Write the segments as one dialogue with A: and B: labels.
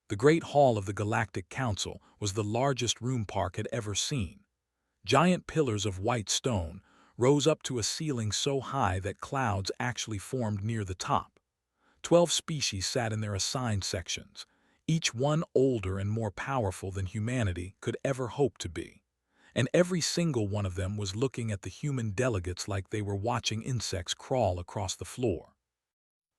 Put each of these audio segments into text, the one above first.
A: The Great Hall of the Galactic Council was the largest room Park had ever seen. Giant pillars of white stone rose up to a ceiling so high that clouds actually formed near the top. 12 species sat in their assigned sections, each one older and more powerful than humanity could ever hope to be. And every single one of them was looking at the human delegates like they were watching insects crawl across the floor.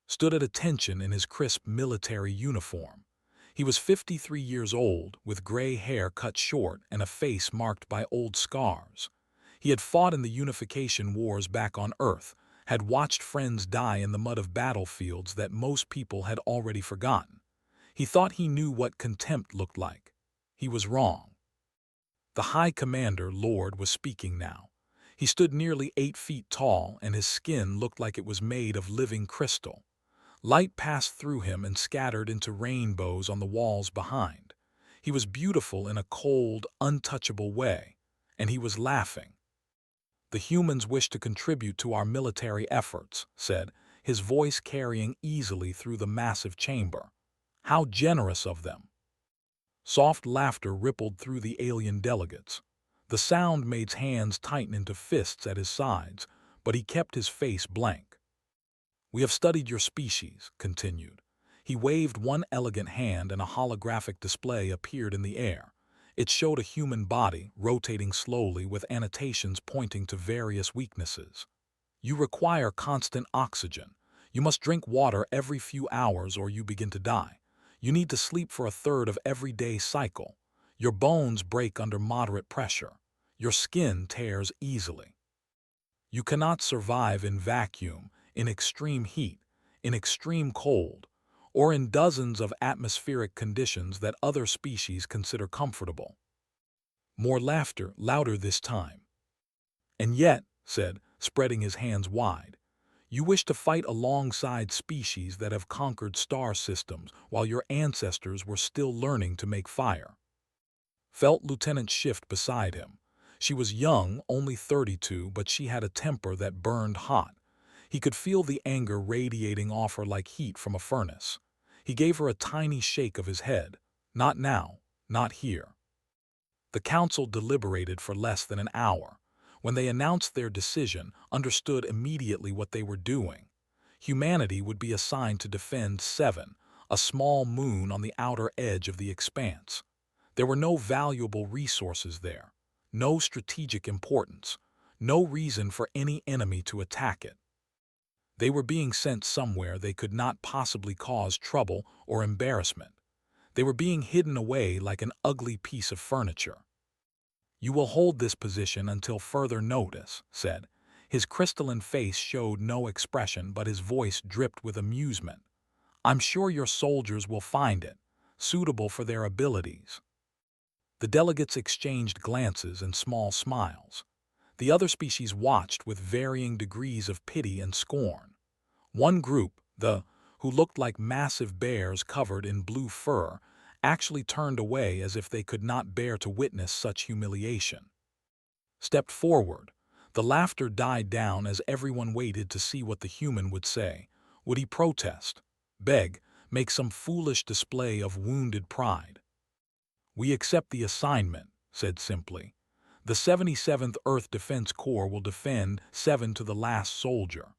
A: Stood at attention in his crisp military uniform. He was 53 years old, with gray hair cut short and a face marked by old scars. He had fought in the unification wars back on Earth, had watched friends die in the mud of battlefields that most people had already forgotten. He thought he knew what contempt looked like. He was wrong. The High Commander, Lord, was speaking now. He stood nearly 8 feet tall, and his skin looked like it was made of living crystal. Light passed through him and scattered into rainbows on the walls behind. He was beautiful in a cold, untouchable way, and he was laughing. "The humans wish to contribute to our military efforts," said, his voice carrying easily through the massive chamber. "How generous of them!" Soft laughter rippled through the alien delegates. The sound made hands tighten into fists at his sides, but he kept his face blank. "We have studied your species," continued. He waved one elegant hand and a holographic display appeared in the air. It showed a human body, rotating slowly with annotations pointing to various weaknesses. "You require constant oxygen. You must drink water every few hours or you begin to die. You need to sleep for a third of every day cycle. Your bones break under moderate pressure. Your skin tears easily. You cannot survive in vacuum, in extreme heat, in extreme cold, or in dozens of atmospheric conditions that other species consider comfortable." More laughter, louder this time. "And yet," said, spreading his hands wide, "you wish to fight alongside species that have conquered star systems while your ancestors were still learning to make fire." Felt Lieutenant Shift beside him. She was young, only 32, but she had a temper that burned hot. He could feel the anger radiating off her like heat from a furnace. He gave her a tiny shake of his head. "Not now, not here." The council deliberated for less than an hour. When they announced their decision, understood immediately what they were doing. Humanity would be assigned to defend Seven, a small moon on the outer edge of the expanse. There were no valuable resources there, no strategic importance, no reason for any enemy to attack it. They were being sent somewhere they could not possibly cause trouble or embarrassment. They were being hidden away like an ugly piece of furniture. "You will hold this position until further notice," said. His crystalline face showed no expression, but his voice dripped with amusement. "I'm sure your soldiers will find it suitable for their abilities." The delegates exchanged glances and small smiles. The other species watched with varying degrees of pity and scorn. One group, who looked like massive bears covered in blue fur, actually turned away as if they could not bear to witness such humiliation. Stepped forward. The laughter died down as everyone waited to see what the human would say. Would he protest? Beg? Make some foolish display of wounded pride? "We accept the assignment," said simply. "The 77th Earth Defense Corps will defend Seven to the last soldier."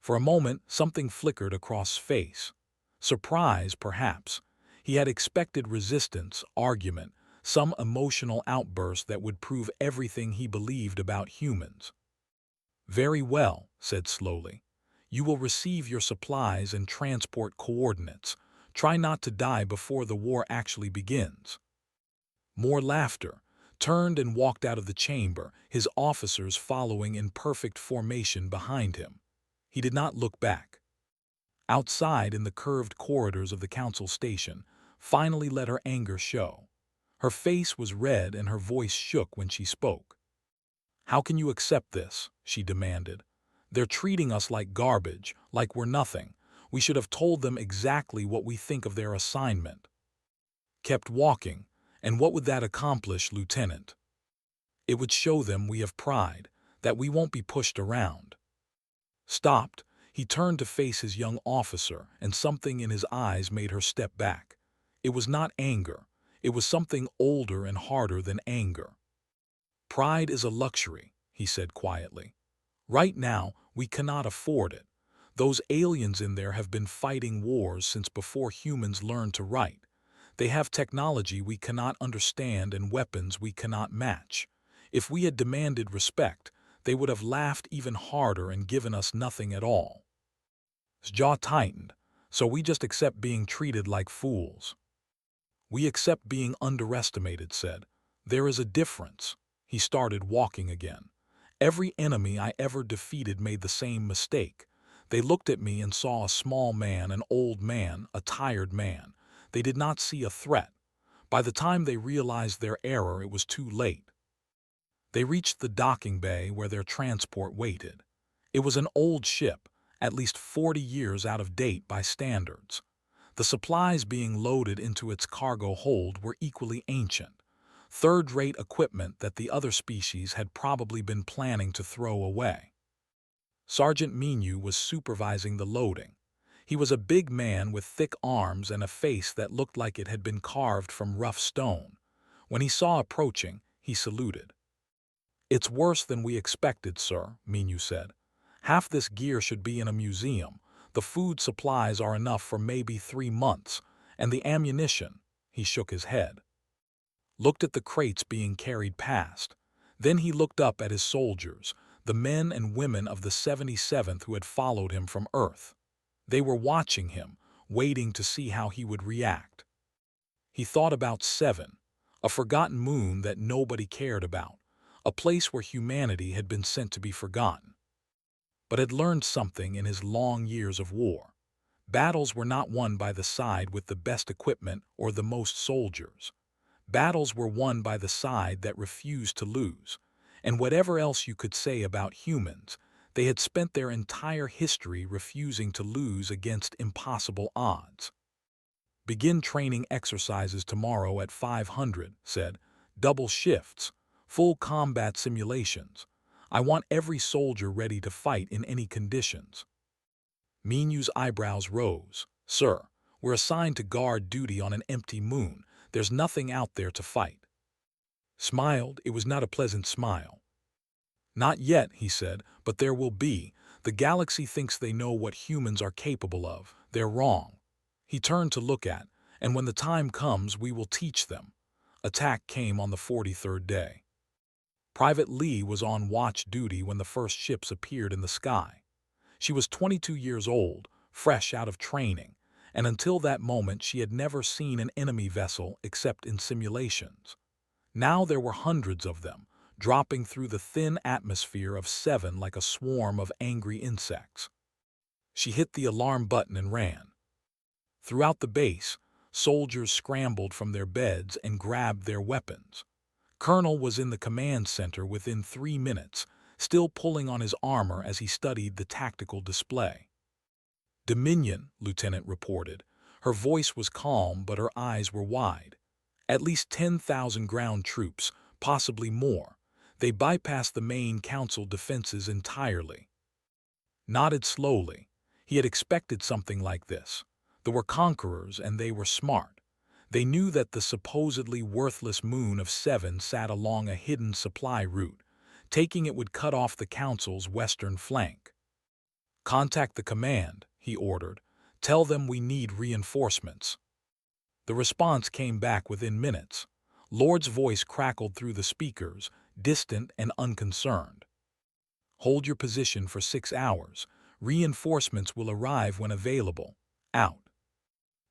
A: For a moment, something flickered across his face. Surprise, perhaps. He had expected resistance, argument, some emotional outburst that would prove everything he believed about humans. "Very well," said slowly. "You will receive your supplies and transport coordinates. Try not to die before the war actually begins." More laughter. Turned and walked out of the chamber, his officers following in perfect formation behind him. He did not look back. Outside in the curved corridors of the council station, finally let her anger show. Her face was red and her voice shook when she spoke. "How can you accept this?" she demanded. "They're treating us like garbage, like we're nothing. We should have told them exactly what we think of their assignment." Kept walking. "And what would that accomplish, Lieutenant?" "It would show them we have pride, that we won't be pushed around." Stopped. He turned to face his young officer, and something in his eyes made her step back. It was not anger. It was something older and harder than anger. Pride is a luxury, he said quietly. Right now, we cannot afford it. Those aliens in there have been fighting wars since before humans learned to write. They have technology we cannot understand and weapons we cannot match. If we had demanded respect, they would have laughed even harder and given us nothing at all. His jaw tightened, so we just accept being treated like fools. We accept being underestimated, said. There is a difference. He started walking again. Every enemy I ever defeated made the same mistake. They looked at me and saw a small man, an old man, a tired man. They did not see a threat. By the time they realized their error, it was too late. They reached the docking bay where their transport waited. It was an old ship, at least 40 years out of date by standards. The supplies being loaded into its cargo hold were equally ancient, third-rate equipment that the other species had probably been planning to throw away. Sergeant Minu was supervising the loading. He was a big man with thick arms and a face that looked like it had been carved from rough stone. When he saw approaching, he saluted. "It's worse than we expected, sir," Minu said. "Half this gear should be in a museum. The food supplies are enough for maybe 3 months, and the ammunition," he shook his head. Looked at the crates being carried past. Then he looked up at his soldiers, the men and women of the 77th who had followed him from Earth. They were watching him, waiting to see how he would react. He thought about 7, a forgotten moon that nobody cared about, a place where humanity had been sent to be forgotten, but had learned something in his long years of war. Battles were not won by the side with the best equipment or the most soldiers. Battles were won by the side that refused to lose. And whatever else you could say about humans, they had spent their entire history refusing to lose against impossible odds. "Begin training exercises tomorrow at 500, said. "Double shifts, full combat simulations. I want every soldier ready to fight in any conditions." Minu's eyebrows rose. "Sir, we're assigned to guard duty on an empty moon. There's nothing out there to fight." Smiled. It was not a pleasant smile. "Not yet," he said, "but there will be. The galaxy thinks they know what humans are capable of. They're wrong." He turned to look at, "And when the time comes, we will teach them." Attack came on the 43rd day. Private Lee was on watch duty when the first ships appeared in the sky. She was 22 years old, fresh out of training, and until that moment she had never seen an enemy vessel except in simulations. Now there were hundreds of them, dropping through the thin atmosphere of 7 like a swarm of angry insects. She hit the alarm button and ran. Throughout the base, soldiers scrambled from their beds and grabbed their weapons. Colonel was in the command center within 3 minutes, still pulling on his armor as he studied the tactical display. "Dominion," Lieutenant reported. Her voice was calm, but her eyes were wide. "At least 10,000 ground troops, possibly more. They bypassed the main council defenses entirely." Nodded slowly. He had expected something like this. There were conquerors, and they were smart. They knew that the supposedly worthless moon of 7 sat along a hidden supply route. Taking it would cut off the council's western flank. "Contact the command," he ordered. "Tell them we need reinforcements." The response came back within minutes. Lord's voice crackled through the speakers, distant and unconcerned. "Hold your position for 6 hours. Reinforcements will arrive when available. Out."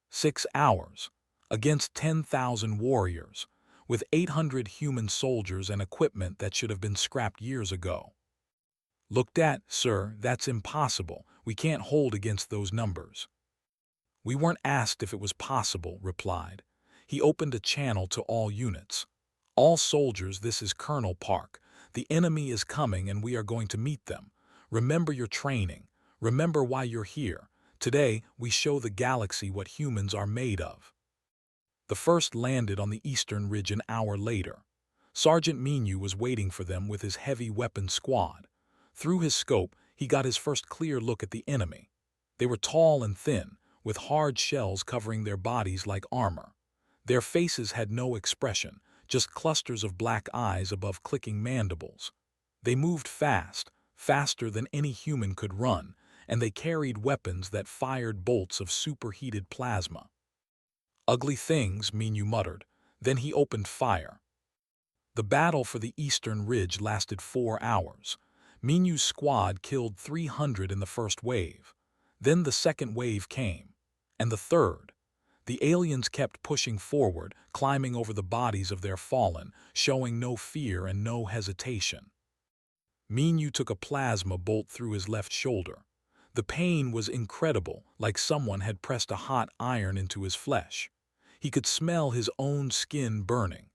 A: 6 hours. Against 10,000 warriors, with 800 human soldiers and equipment that should have been scrapped years ago. "Looked at, sir, that's impossible. We can't hold against those numbers." "We weren't asked if it was possible," replied. He opened a channel to all units. "All soldiers, this is Colonel Park. The enemy is coming and we are going to meet them. Remember your training. Remember why you're here. Today, we show the galaxy what humans are made of." The first landed on the eastern ridge an hour later. Sergeant Minu was waiting for them with his heavy weapon squad. Through his scope, he got his first clear look at the enemy. They were tall and thin, with hard shells covering their bodies like armor. Their faces had no expression, just clusters of black eyes above clicking mandibles. They moved fast, faster than any human could run, and they carried weapons that fired bolts of superheated plasma. "Ugly things," Minyu muttered. Then he opened fire. The battle for the eastern ridge lasted 4 hours. Minyu's squad killed 300 in the first wave. Then the second wave came. And the third. The aliens kept pushing forward, climbing over the bodies of their fallen, showing no fear and no hesitation. Minyu took a plasma bolt through his left shoulder. The pain was incredible, like someone had pressed a hot iron into his flesh. He could smell his own skin burning.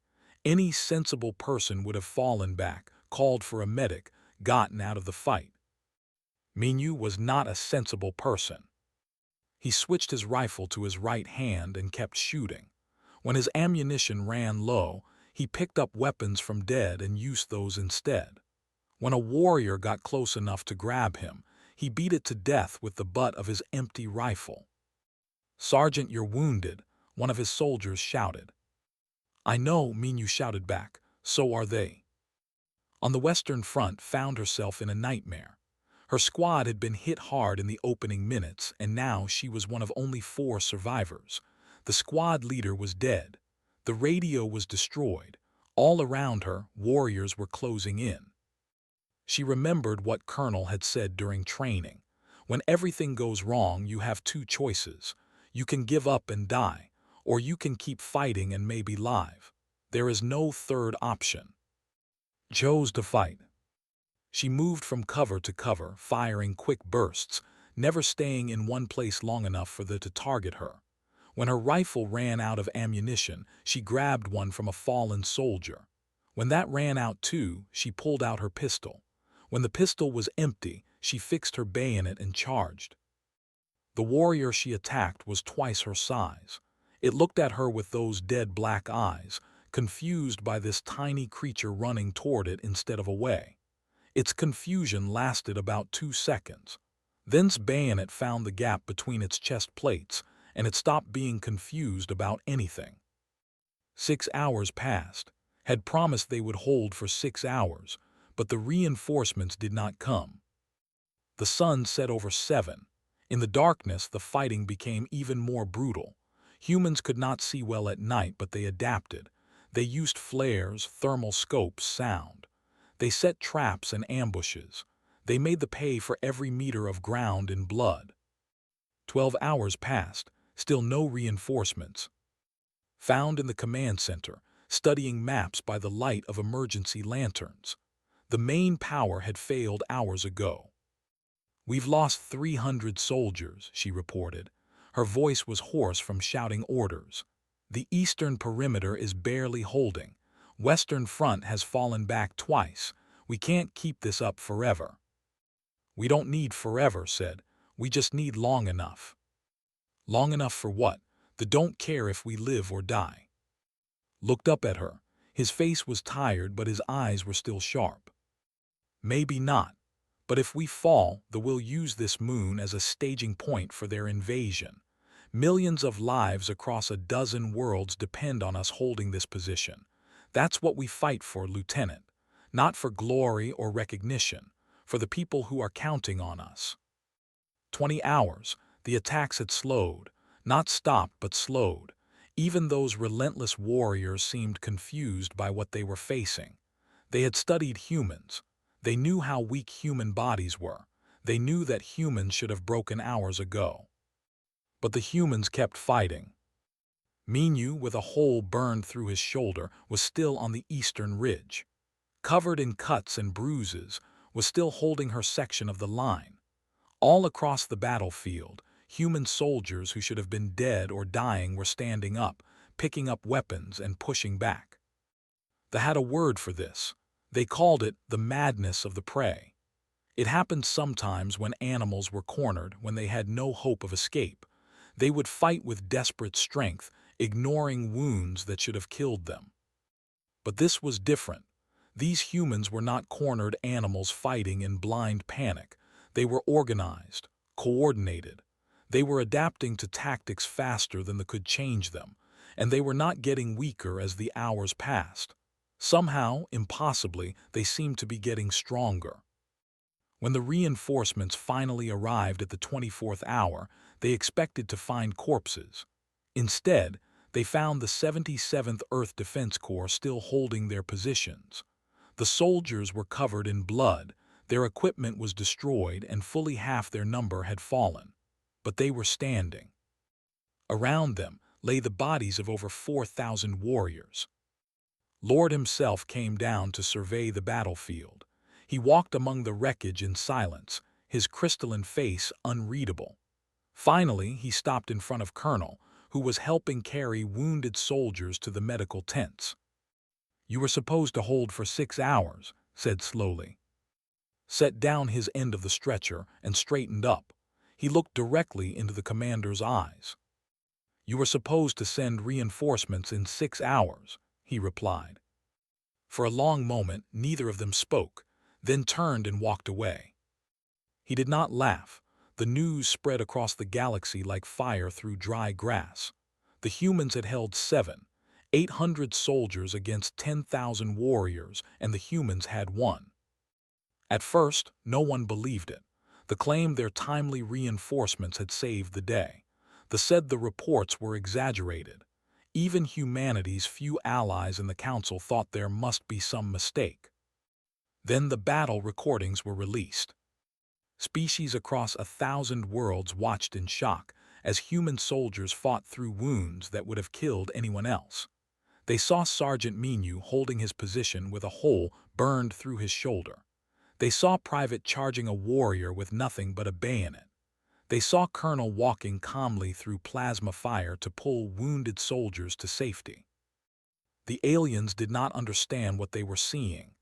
A: Any sensible person would have fallen back, called for a medic, gotten out of the fight. Minyu was not a sensible person. He switched his rifle to his right hand and kept shooting. When his ammunition ran low, he picked up weapons from dead and used those instead. When a warrior got close enough to grab him, he beat it to death with the butt of his empty rifle. "Sergeant, you're wounded," one of his soldiers shouted. "I know," Minyu shouted back. "So are they." On the Western Front found herself in a nightmare. Her squad had been hit hard in the opening minutes, and now she was one of only 4 survivors. The squad leader was dead. The radio was destroyed. All around her, warriors were closing in. She remembered what Colonel had said during training. When everything goes wrong, you have 2 choices. You can give up and die, or you can keep fighting and maybe live. There is no third option. Chose to fight. She moved from cover to cover, firing quick bursts, never staying in one place long enough for them to target her. When her rifle ran out of ammunition, she grabbed one from a fallen soldier. When that ran out too, she pulled out her pistol. When the pistol was empty, she fixed her bayonet and charged. The warrior she attacked was twice her size. It looked at her with those dead black eyes, confused by this tiny creature running toward it instead of away. Its confusion lasted about 2 seconds. Then's bayonet found the gap between its chest plates, and it stopped being confused about anything. 6 hours passed. Had promised they would hold for 6 hours, but the reinforcements did not come. The sun set over 7. In the darkness, the fighting became even more brutal. Humans could not see well at night, but they adapted. They used flares, thermal scopes, sound. They set traps and ambushes. They made the pay for every meter of ground in blood. 12 hours passed, still no reinforcements. Found in the command center, studying maps by the light of emergency lanterns. The main power had failed hours ago. "We've lost 300 soldiers," she reported. Her voice was hoarse from shouting orders. "The eastern perimeter is barely holding. Western front has fallen back twice. We can't keep this up forever." "We don't need forever," said. "We just need long enough." "Long enough for what? They don't care if we live or die." Looked up at her. His face was tired, but his eyes were still sharp. "Maybe not. But if we fall, they will use this moon as a staging point for their invasion. Millions of lives across a dozen worlds depend on us holding this position. That's what we fight for, Lieutenant. Not for glory or recognition, for the people who are counting on us." 20 hours, the attacks had slowed. Not stopped, but slowed. Even those relentless warriors seemed confused by what they were facing. They had studied humans. They knew how weak human bodies were. They knew that humans should have broken hours ago. But the humans kept fighting. Minyu, with a hole burned through his shoulder, was still on the eastern ridge. Covered in cuts and bruises, was still holding her section of the line. All across the battlefield, human soldiers who should have been dead or dying were standing up, picking up weapons and pushing back. They had a word for this. They called it the madness of the prey. It happened sometimes when animals were cornered, when they had no hope of escape. They would fight with desperate strength, ignoring wounds that should have killed them. But this was different. These humans were not cornered animals fighting in blind panic. They were organized, coordinated. They were adapting to tactics faster than they could change them, and they were not getting weaker as the hours passed. Somehow, impossibly, they seemed to be getting stronger. When the reinforcements finally arrived at the 24th hour, they expected to find corpses. Instead, they found the 77th Earth Defense Corps still holding their positions. The soldiers were covered in blood, their equipment was destroyed, and fully half their number had fallen. But they were standing. Around them lay the bodies of over 4,000 warriors. Lord himself came down to survey the battlefield. He walked among the wreckage in silence, his crystalline face unreadable. Finally, he stopped in front of Colonel, who was helping carry wounded soldiers to the medical tents. "You were supposed to hold for 6 hours," said slowly. Set down his end of the stretcher and straightened up. He looked directly into the commander's eyes. "You were supposed to send reinforcements in 6 hours," he replied. For a long moment, neither of them spoke, then turned and walked away. He did not laugh. The news spread across the galaxy like fire through dry grass. The humans had held 800 soldiers against 10,000 warriors, and the humans had won. At first, no one believed it. They claimed their timely reinforcements had saved the day. They said the reports were exaggerated. Even humanity's few allies in the council thought there must be some mistake. Then the battle recordings were released. Species across 1,000 worlds watched in shock as human soldiers fought through wounds that would have killed anyone else. They saw Sergeant Minu holding his position with a hole burned through his shoulder. They saw Private charging a warrior with nothing but a bayonet. They saw Colonel walking calmly through plasma fire to pull wounded soldiers to safety. The aliens did not understand what they were seeing.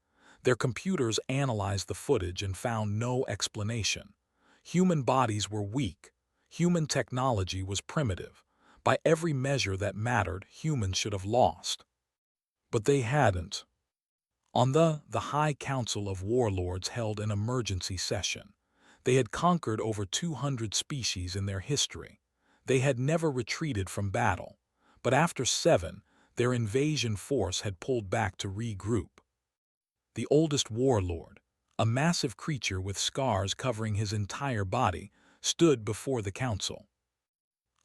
A: Their computers analyzed the footage and found no explanation. Human bodies were weak. Human technology was primitive. By every measure that mattered, humans should have lost. But they hadn't. On the High Council of Warlords held an emergency session. They had conquered over 200 species in their history. They had never retreated from battle. But after 7, their invasion force had pulled back to regroup. The oldest warlord, a massive creature with scars covering his entire body, stood before the council.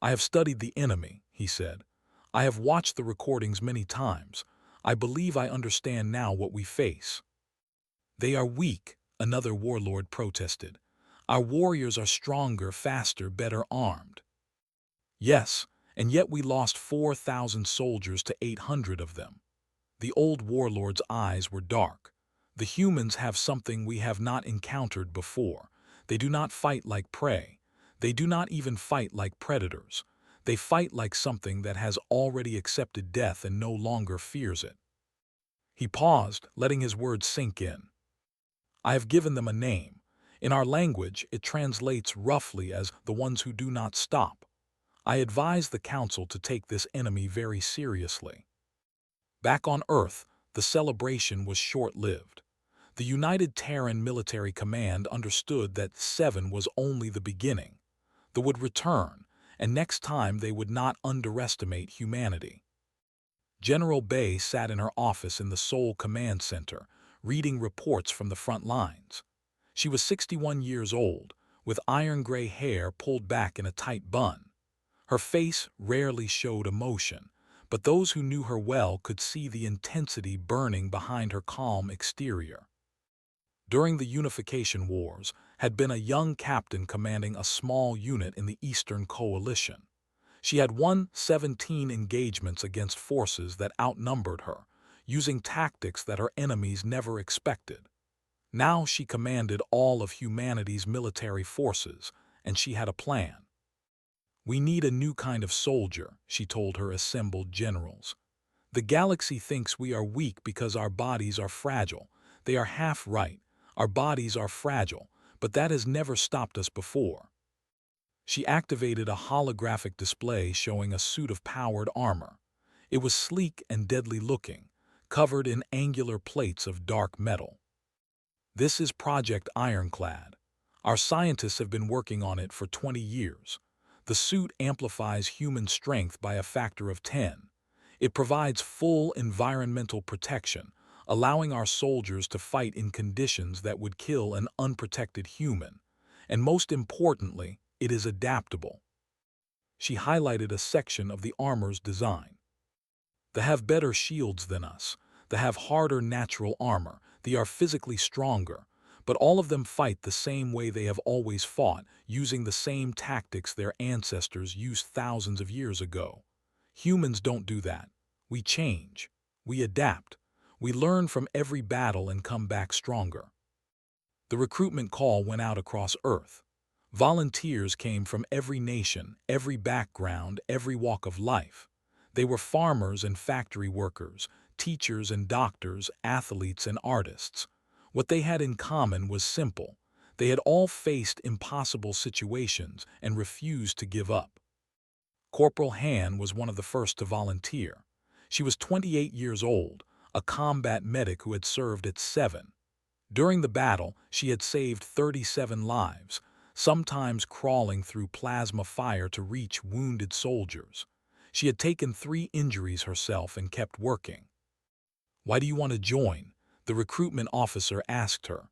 A: "I have studied the enemy," he said. "I have watched the recordings many times. I believe I understand now what we face." "They are weak," another warlord protested. "Our warriors are stronger, faster, better armed." "Yes, and yet we lost 4,000 soldiers to 800 of them." The old warlord's eyes were dark. "The humans have something we have not encountered before. They do not fight like prey. They do not even fight like predators. They fight like something that has already accepted death and no longer fears it." He paused, letting his words sink in. "I have given them a name. In our language, it translates roughly as the ones who do not stop. I advise the Council to take this enemy very seriously." Back on Earth, the celebration was short-lived. The United Terran Military Command understood that 7 was only the beginning. They would return, and next time they would not underestimate humanity. General Bay sat in her office in the Seoul Command Center, reading reports from the front lines. She was 61 years old, with iron-gray hair pulled back in a tight bun. Her face rarely showed emotion, but those who knew her well could see the intensity burning behind her calm exterior. During the Unification Wars, had been a young captain commanding a small unit in the Eastern Coalition. She had won 17 engagements against forces that outnumbered her, using tactics that her enemies never expected. Now she commanded all of humanity's military forces, and she had a plan. "We need a new kind of soldier," she told her assembled generals. "The galaxy thinks we are weak because our bodies are fragile. They are half right. Our bodies are fragile, but that has never stopped us before." She activated a holographic display showing a suit of powered armor. It was sleek and deadly looking, covered in angular plates of dark metal. "This is Project Ironclad. Our scientists have been working on it for 20 years. The suit amplifies human strength by a factor of 10. It provides full environmental protection, allowing our soldiers to fight in conditions that would kill an unprotected human. And most importantly, it is adaptable. She highlighted a section of the armor's design. They have better shields than us. They have harder natural armor. They are physically stronger. But all of them fight the same way they have always fought, using the same tactics their ancestors used thousands of years ago. Humans don't do that. We change. We adapt. We learn from every battle and come back stronger. The recruitment call went out across Earth. Volunteers came from every nation, every background, every walk of life. They were farmers and factory workers, teachers and doctors, athletes and artists. What they had in common was simple. They had all faced impossible situations and refused to give up. Corporal Han was one of the first to volunteer. She was 28 years old, a combat medic who had served at 7. During the battle, she had saved 37 lives, sometimes crawling through plasma fire to reach wounded soldiers. She had taken 3 injuries herself and kept working. "Why do you want to join?" the recruitment officer asked her.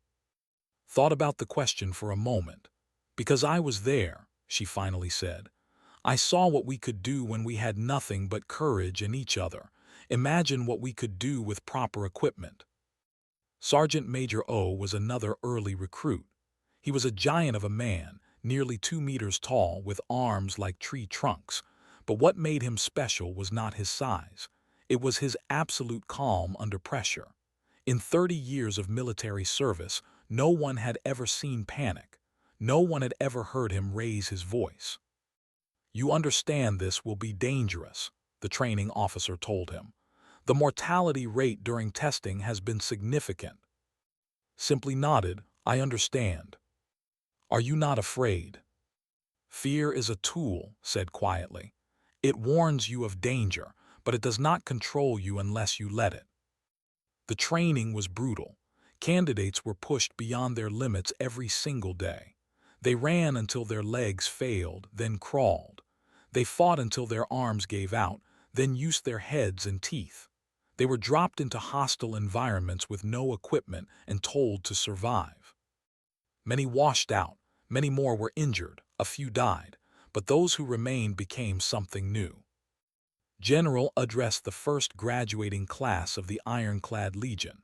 A: Thought about the question for a moment. "Because I was there," she finally said. "I saw what we could do when we had nothing but courage and each other. Imagine what we could do with proper equipment." Sergeant Major O was another early recruit. He was a giant of a man, nearly 2 meters tall, with arms like tree trunks. But what made him special was not his size. It was his absolute calm under pressure. In 30 years of military service, no one had ever seen panic. No one had ever heard him raise his voice. "You understand this will be dangerous," the training officer told him. "The mortality rate during testing has been significant." Simply nodded, "I understand." "Are you not afraid?" "Fear is a tool," said quietly. "It warns you of danger, but it does not control you unless you let it." The training was brutal. Candidates were pushed beyond their limits every single day. They ran until their legs failed, then crawled. They fought until their arms gave out, then used their heads and teeth. They were dropped into hostile environments with no equipment and told to survive. Many washed out, many more were injured, a few died, but those who remained became something new. General addressed the first graduating class of the Ironclad Legion.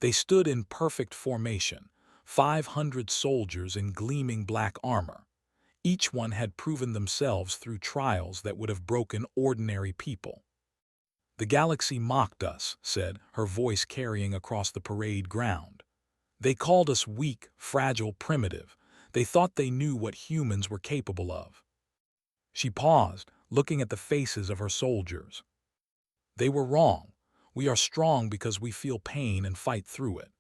A: They stood in perfect formation, 500 soldiers in gleaming black armor. Each one had proven themselves through trials that would have broken ordinary people. "The galaxy mocked us," said, her voice carrying across the parade ground. "They called us weak, fragile, primitive. They thought they knew what humans were capable of." She paused, looking at the faces of her soldiers. "They were wrong. We are strong because we feel pain and fight through it.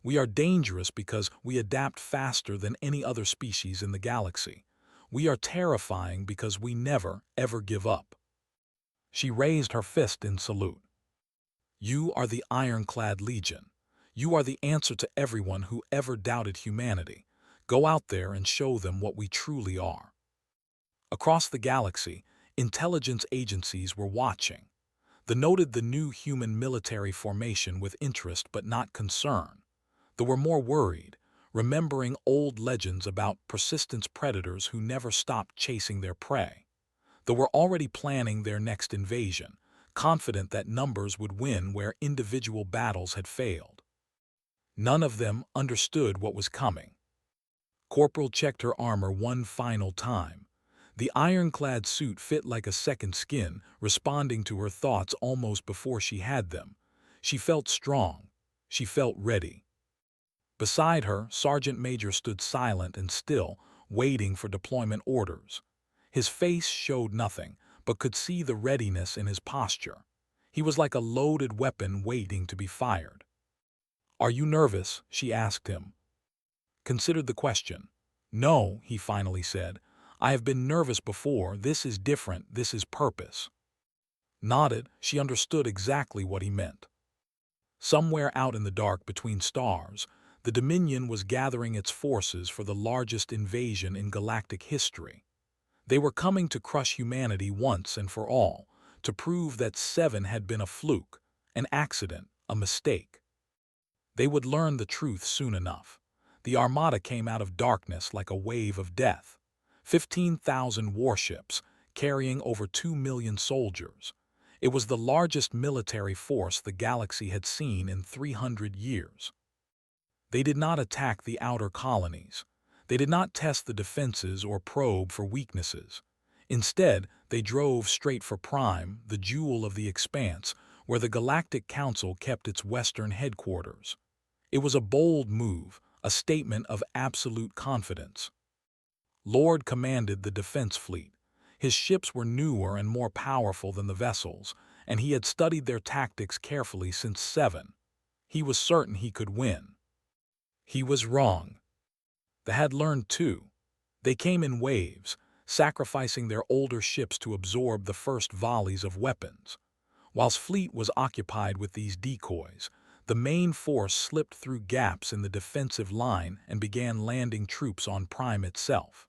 A: We are dangerous because we adapt faster than any other species in the galaxy. We are terrifying because we never, ever give up." She raised her fist in salute. "You are the Ironclad Legion. You are the answer to everyone who ever doubted humanity. Go out there and show them what we truly are." Across the galaxy, intelligence agencies were watching. They noted the new human military formation with interest but not concern. They were more worried, remembering old legends about persistent predators who never stopped chasing their prey. They were already planning their next invasion, confident that numbers would win where individual battles had failed. None of them understood what was coming. Corporal checked her armor one final time. The ironclad suit fit like a second skin, responding to her thoughts almost before she had them. She felt strong. She felt ready. Beside her, Sergeant Major stood silent and still, waiting for deployment orders. His face showed nothing, but could see the readiness in his posture. He was like a loaded weapon waiting to be fired. "Are you nervous?" she asked him. Considered the question. "No," he finally said. "I have been nervous before. This is different. This is purpose." Nodded, she understood exactly what he meant. Somewhere out in the dark between stars, the Dominion was gathering its forces for the largest invasion in galactic history. They were coming to crush humanity once and for all, to prove that 7 had been a fluke, an accident, a mistake. They would learn the truth soon enough. The Armada came out of darkness like a wave of death. 15,000 warships, carrying over 2 million soldiers. It was the largest military force the galaxy had seen in 300 years. They did not attack the outer colonies. They did not test the defenses or probe for weaknesses. Instead, they drove straight for Prime, the jewel of the Expanse, where the Galactic Council kept its western headquarters. It was a bold move, a statement of absolute confidence. Lord commanded the defense fleet. His ships were newer and more powerful than the vessels, and he had studied their tactics carefully since 7. He was certain he could win. He was wrong. They had learned too. They came in waves, sacrificing their older ships to absorb the first volleys of weapons. Whilst fleet was occupied with these decoys, the main force slipped through gaps in the defensive line and began landing troops on Prime itself.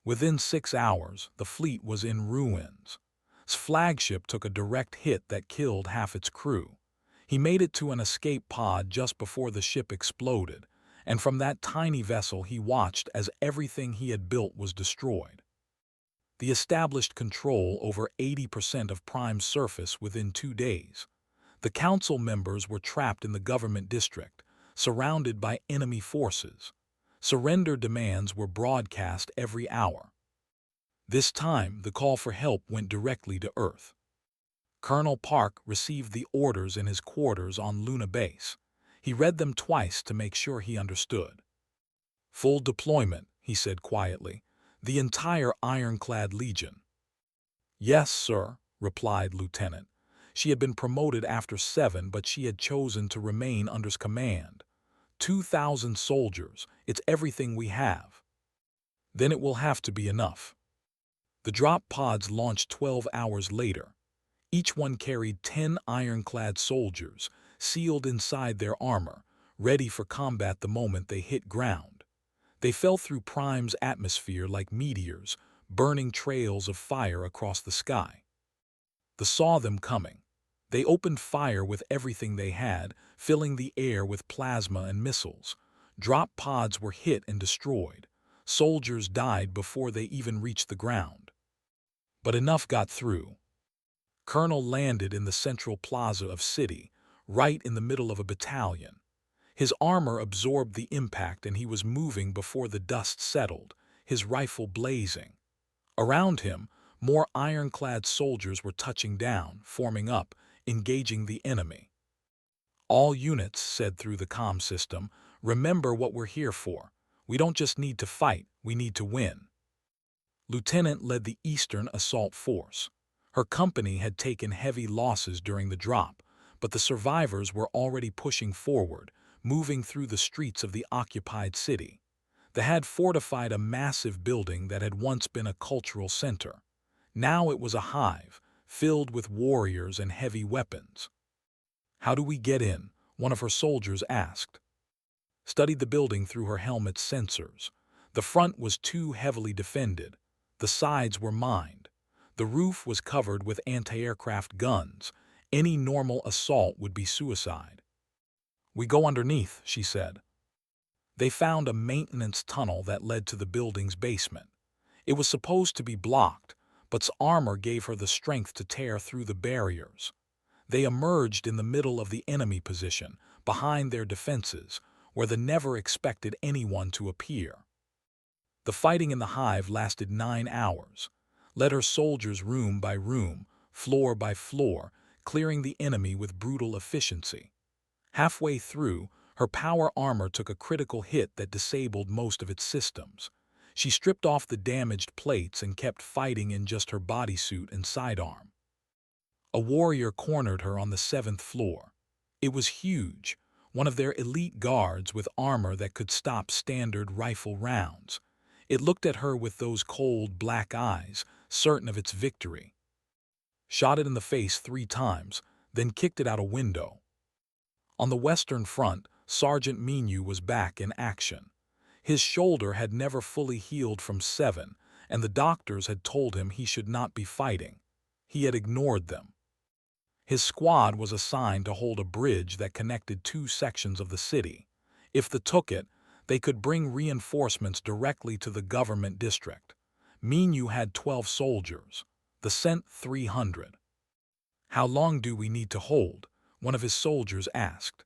A: Within 6 hours, the fleet was in ruins. Its flagship took a direct hit that killed half its crew. He made it to an escape pod just before the ship exploded, and from that tiny vessel he watched as everything he had built was destroyed. The established control over 80% of Prime's surface within 2 days. The council members were trapped in the government district, surrounded by enemy forces. Surrender demands were broadcast every hour. This time, the call for help went directly to Earth. Colonel Park received the orders in his quarters on Luna Base. He read them twice to make sure he understood. "Full deployment," he said quietly. "The entire Ironclad Legion." "Yes, sir," replied Lieutenant. She had been promoted after 7, but she had chosen to remain under his command. 2,000 soldiers, it's everything we have. Then it will have to be enough. The drop pods launched 12 hours later. Each one carried 10 ironclad soldiers, sealed inside their armor, ready for combat the moment they hit ground. They fell through Prime's atmosphere like meteors, burning trails of fire across the sky. They saw them coming. They opened fire with everything they had, filling the air with plasma and missiles. Drop pods were hit and destroyed. Soldiers died before they even reached the ground. But enough got through. Colonel landed in the central plaza of city, right in the middle of a battalion. His armor absorbed the impact and he was moving before the dust settled, his rifle blazing. Around him, more ironclad soldiers were touching down, forming up, engaging the enemy. "All units," said through the comm system, "remember what we're here for. We don't just need to fight, we need to win." Lieutenant led the Eastern Assault Force. Her company had taken heavy losses during the drop, but the survivors were already pushing forward, moving through the streets of the occupied city. They had fortified a massive building that had once been a cultural center. Now it was a hive, filled with warriors and heavy weapons. "How do we get in?" one of her soldiers asked. Studied the building through her helmet's sensors. The front was too heavily defended. The sides were mined. The roof was covered with anti-aircraft guns. Any normal assault would be suicide. "We go underneath," she said. They found a maintenance tunnel that led to the building's basement. It was supposed to be blocked, but's armor gave her the strength to tear through the barriers. They emerged in the middle of the enemy position, behind their defenses, where they never expected anyone to appear. The fighting in the hive lasted 9 hours. Led her soldiers room by room, floor by floor, clearing the enemy with brutal efficiency. Halfway through, her power armor took a critical hit that disabled most of its systems. She stripped off the damaged plates and kept fighting in just her bodysuit and sidearm. A warrior cornered her on the 7th floor. It was huge, one of their elite guards with armor that could stop standard rifle rounds. It looked at her with those cold black eyes, certain of its victory. Shot it in the face 3 times, then kicked it out a window. On the Western Front, Sergeant Menu was back in action. His shoulder had never fully healed from 7, and the doctors had told him he should not be fighting. he had ignored them. His squad was assigned to hold a bridge that connected two sections of the city. If they took it, they could bring reinforcements directly to the government district. Minyu had 12 soldiers. The sent 300. "How long do we need to hold?" one of his soldiers asked.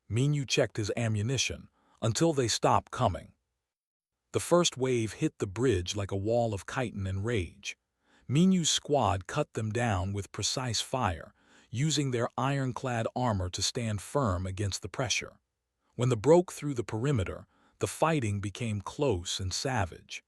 A: Minyu checked his ammunition, "Until they stop coming." The first wave hit the bridge like a wall of chitin and rage. Minyu's squad cut them down with precise fire, using their ironclad armor to stand firm against the pressure. When they broke through the perimeter, the fighting became close and savage.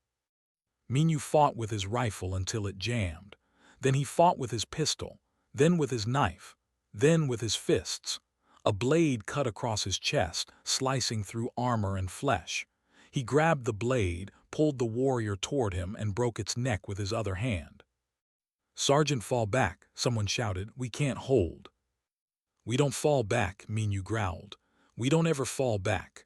A: Minyu fought with his rifle until it jammed. Then he fought with his pistol, then with his knife, then with his fists. A blade cut across his chest, slicing through armor and flesh. He grabbed the blade, pulled the warrior toward him, and broke its neck with his other hand. "Sergeant, fall back," someone shouted. "We can't hold." "We don't fall back," Minyu growled. "We don't ever fall back."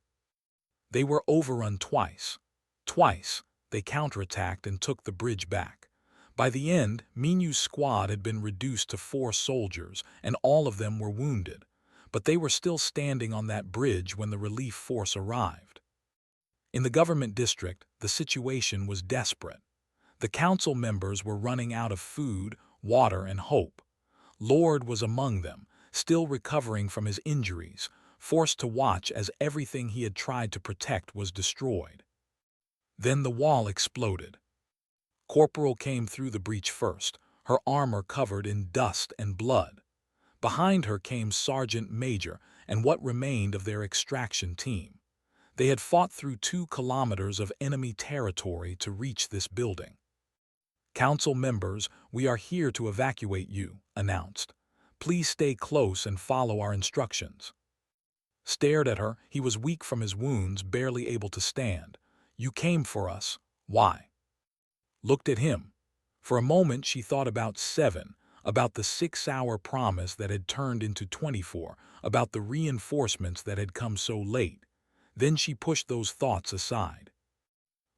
A: They were overrun twice. Twice, they counterattacked and took the bridge back. By the end, Minyu's squad had been reduced to 4 soldiers, and all of them were wounded. But they were still standing on that bridge when the relief force arrived. In the government district, the situation was desperate. The council members were running out of food, water, and hope. Lord was among them, still recovering from his injuries, forced to watch as everything he had tried to protect was destroyed. Then the wall exploded. Corporal came through the breach first, her armor covered in dust and blood. Behind her came Sergeant Major and what remained of their extraction team. They had fought through 2 kilometers of enemy territory to reach this building. "Council members, we are here to evacuate you," announced. "Please stay close and follow our instructions." Stared at her, he was weak from his wounds, barely able to stand. "You came for us. Why?" Looked at him. For a moment she thought about 7, about the 6-hour promise that had turned into 24, about the reinforcements that had come so late. Then she pushed those thoughts aside.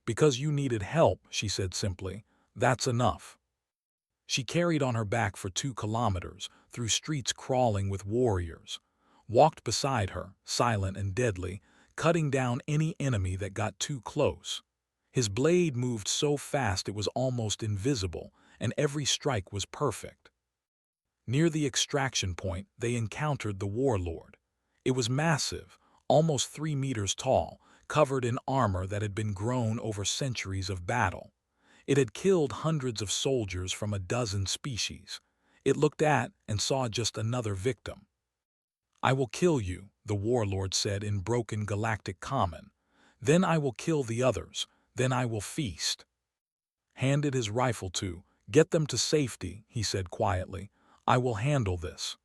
A: "Because you needed help," she said simply. "That's enough." She carried on her back for 2 kilometers, through streets crawling with warriors. Walked beside her, silent and deadly, cutting down any enemy that got too close. His blade moved so fast it was almost invisible, and every strike was perfect. Near the extraction point, they encountered the warlord. It was massive, almost 3 meters tall, covered in armor that had been grown over centuries of battle. It had killed hundreds of soldiers from a dozen species. It looked at and saw just another victim. "I will kill you," the warlord said in broken galactic common. "Then I will kill the others. Then I will feast." Handed his rifle to, "Get them to safety," he said quietly. "I will handle this."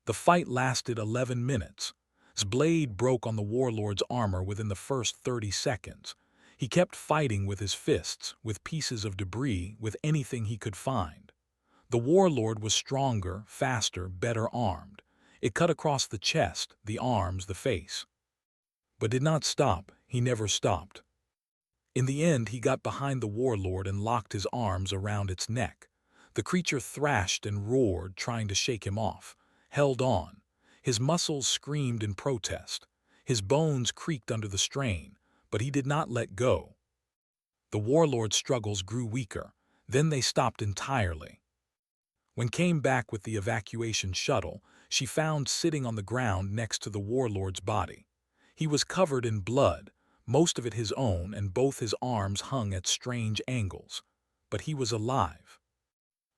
A: The fight lasted 11 minutes. His blade broke on the warlord's armor within the first 30 seconds. He kept fighting with his fists, with pieces of debris, with anything he could find. The warlord was stronger, faster, better armed. It cut across the chest, the arms, the face. But did not stop. He never stopped. In the end, he got behind the warlord and locked his arms around its neck. The creature thrashed and roared, trying to shake him off. Held on. His muscles screamed in protest. His bones creaked under the strain, but he did not let go. The warlord's struggles grew weaker. Then they stopped entirely. When came back with the evacuation shuttle, she found sitting on the ground next to the warlord's body. He was covered in blood, most of it his own, and both his arms hung at strange angles. But he was alive.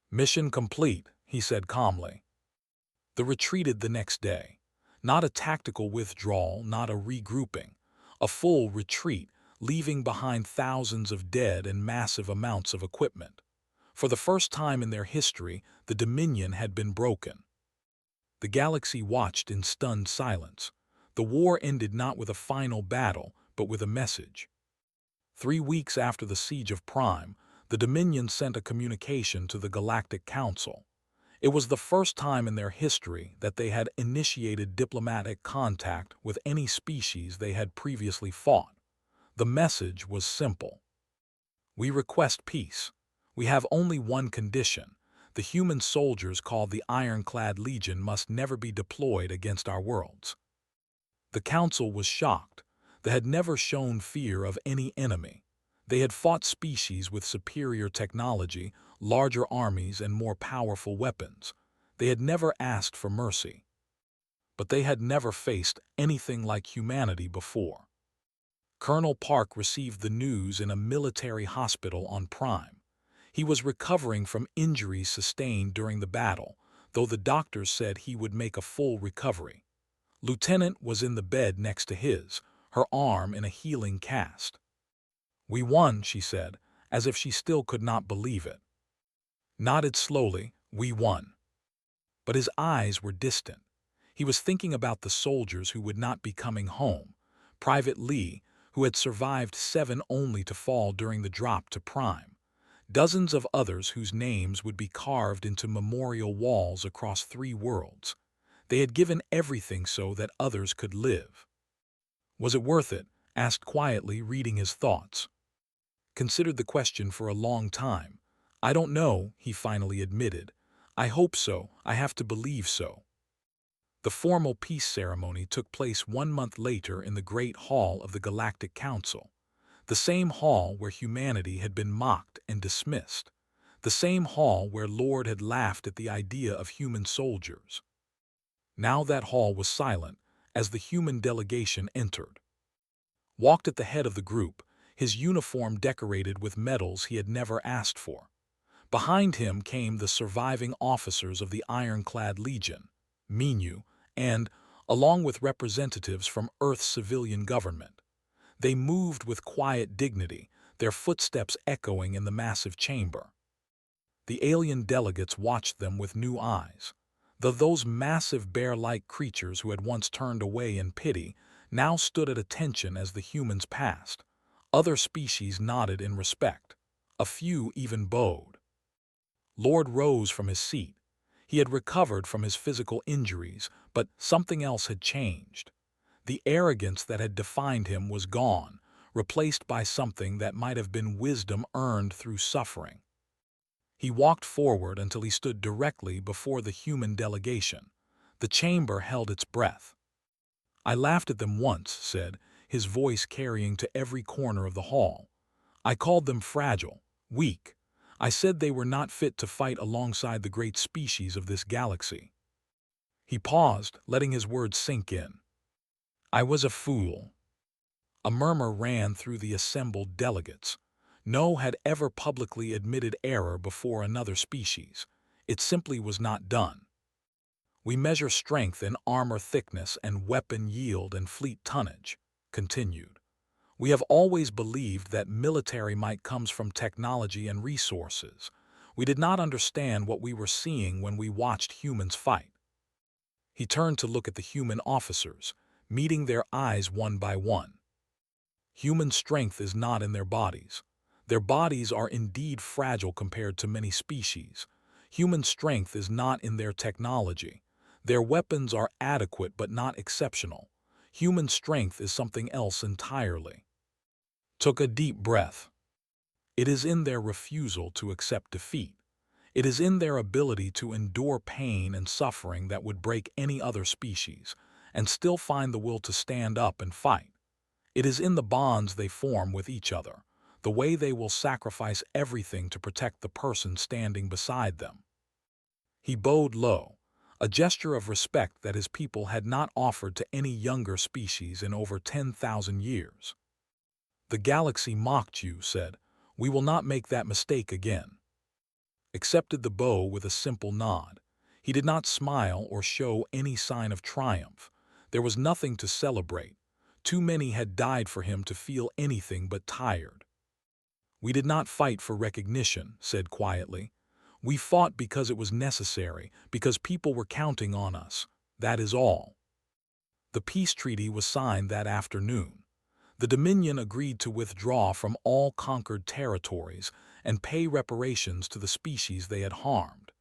A: "Mission complete," he said calmly. They retreated the next day. Not a tactical withdrawal, not a regrouping. A full retreat, leaving behind thousands of dead and massive amounts of equipment. For the first time in their history, the Dominion had been broken. The galaxy watched in stunned silence. The war ended not with a final battle, but with a message. 3 weeks after the siege of Prime, the Dominion sent a communication to the Galactic Council. It was the first time in their history that they had initiated diplomatic contact with any species they had previously fought. The message was simple. "We request peace. We have only one condition, The human soldiers called the Ironclad Legion must never be deployed against our worlds. The council was shocked. They had never shown fear of any enemy. They had fought species with superior technology, larger armies, and more powerful weapons. They had never asked for mercy. But they had never faced anything like humanity before. Colonel Park received the news in a military hospital on Prime. He was recovering from injuries sustained during the battle, though the doctors said he would make a full recovery. Lieutenant was in the bed next to his, her arm in a healing cast. "We won," she said, as if she still could not believe it. Nodded slowly, "We won." But his eyes were distant. He was thinking about the soldiers who would not be coming home. Private Lee, who had survived 7 only to fall during the drop to Prime. Dozens of others whose names would be carved into memorial walls across 3 worlds. They had given everything so that others could live. "Was it worth it?" asked quietly, reading his thoughts. Considered the question for a long time. "I don't know," he finally admitted. "I hope so. I have to believe so." The formal peace ceremony took place 1 month later in the Great Hall of the Galactic Council. The same hall where humanity had been mocked and dismissed. The same hall where Lord had laughed at the idea of human soldiers. Now that hall was silent as the human delegation entered. Walked at the head of the group, his uniform decorated with medals he had never asked for. Behind him came the surviving officers of the Ironclad Legion, Minu, and, along with representatives from Earth's civilian government. They moved with quiet dignity, their footsteps echoing in the massive chamber. The alien delegates watched them with new eyes. Those massive bear-like creatures who had once turned away in pity now stood at attention as the humans passed. Other species nodded in respect. A few even bowed. Lord rose from his seat. He had recovered from his physical injuries, but something else had changed. The arrogance that had defined him was gone, replaced by something that might have been wisdom earned through suffering. He walked forward until he stood directly before the human delegation. The chamber held its breath. "I laughed at them once," said, his voice carrying to every corner of the hall. "I called them fragile, weak. I said they were not fit to fight alongside the great species of this galaxy." He paused, letting his words sink in. "I was a fool." A murmur ran through the assembled delegates. No had ever publicly admitted error before another species. It simply was not done. "We measure strength in armor thickness and weapon yield and fleet tonnage," continued. "We have always believed that military might comes from technology and resources. We did not understand what we were seeing when we watched humans fight." He turned to look at the human officers, meeting their eyes one by one. Human strength is not in their bodies. Their bodies are indeed fragile compared to many species. Human strength is not in their technology. Their weapons are adequate but not exceptional. Human strength is something else entirely. Took a deep breath. It is in their refusal to accept defeat. It is in their ability to endure pain and suffering that would break any other species, and still find the will to stand up and fight. It is in the bonds they form with each other, the way they will sacrifice everything to protect the person standing beside them. He bowed low, a gesture of respect that his people had not offered to any younger species in over 10,000 years. "The galaxy mocked you," said. "We will not make that mistake again." Accepted the bow with a simple nod. He did not smile or show any sign of triumph. There was nothing to celebrate. Too many had died for him to feel anything but tired. "We did not fight for recognition," said quietly. "We fought because it was necessary, because people were counting on us. That is all." The peace treaty was signed that afternoon. The Dominion agreed to withdraw from all conquered territories and pay reparations to the species they had harmed.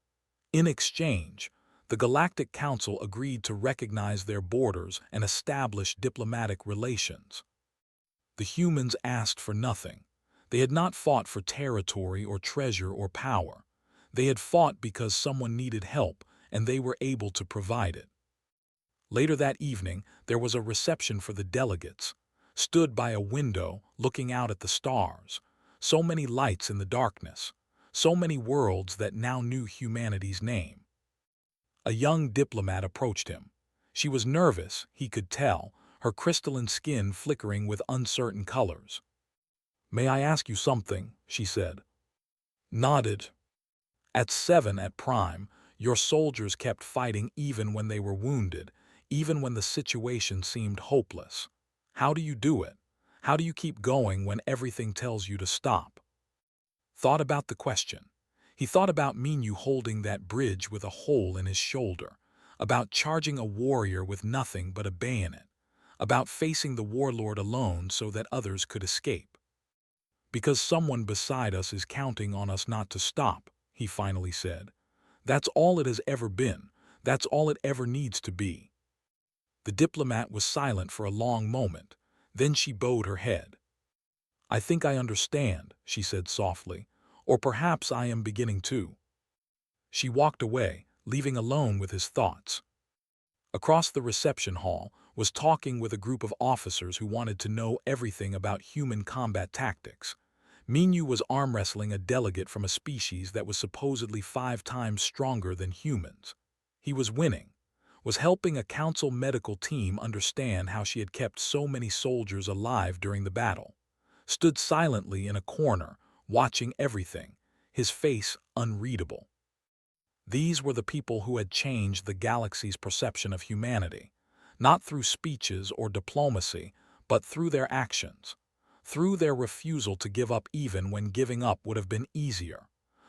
A: In exchange, the Galactic Council agreed to recognize their borders and establish diplomatic relations. The humans asked for nothing. They had not fought for territory or treasure or power. They had fought because someone needed help, and they were able to provide it. Later that evening, there was a reception for the delegates. Stood by a window, looking out at the stars. So many lights in the darkness. So many worlds that now knew humanity's name. A young diplomat approached him. She was nervous, he could tell, her crystalline skin flickering with uncertain colors. "May I ask you something?" she said. Nodded. "At 7 at Prime, your soldiers kept fighting even when they were wounded, even when the situation seemed hopeless. How do you do it? How do you keep going when everything tells you to stop?" Thought about the question. He thought about Minyu holding that bridge with a hole in his shoulder, about charging a warrior with nothing but a bayonet, about facing the warlord alone so that others could escape. "Because someone beside us is counting on us not to stop," he finally said. "That's all it has ever been. That's all it ever needs to be." The diplomat was silent for a long moment. Then she bowed her head. "I think I understand," she said softly. "Or perhaps I am beginning to." She walked away, leaving alone with his thoughts. Across the reception hall was talking with a group of officers who wanted to know everything about human combat tactics. Minyu was arm wrestling a delegate from a species that was supposedly 5 times stronger than humans. He was winning, was helping a council medical team understand how she had kept so many soldiers alive during the battle. Stood silently in a corner, watching everything, his face unreadable. These were the people who had changed the galaxy's perception of humanity, not through speeches or diplomacy, but through their actions, through their refusal to give up even when giving up would have been easier,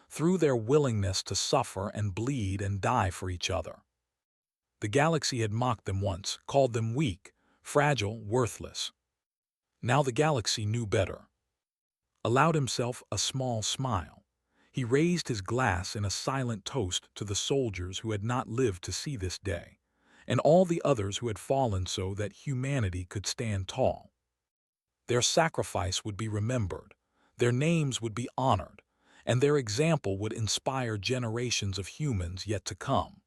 A: through their willingness to suffer and bleed and die for each other. The galaxy had mocked them once, called them weak, fragile, worthless. Now the galaxy knew better. Allowed himself a small smile. He raised his glass in a silent toast to the soldiers who had not lived to see this day, and all the others who had fallen so that humanity could stand tall. Their sacrifice would be remembered, their names would be honored, and their example would inspire generations of humans yet to come.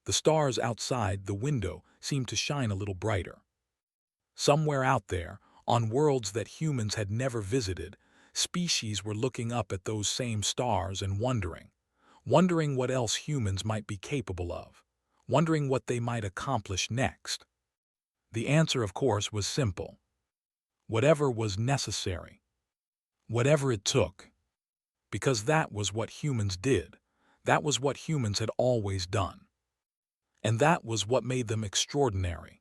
A: The stars outside the window seemed to shine a little brighter. Somewhere out there, on worlds that humans had never visited, species were looking up at those same stars and wondering what else humans might be capable of, wondering what they might accomplish next. The answer, of course, was simple. Whatever was necessary. Whatever it took. Because that was what humans did. That was what humans had always done. And that was what made them extraordinary.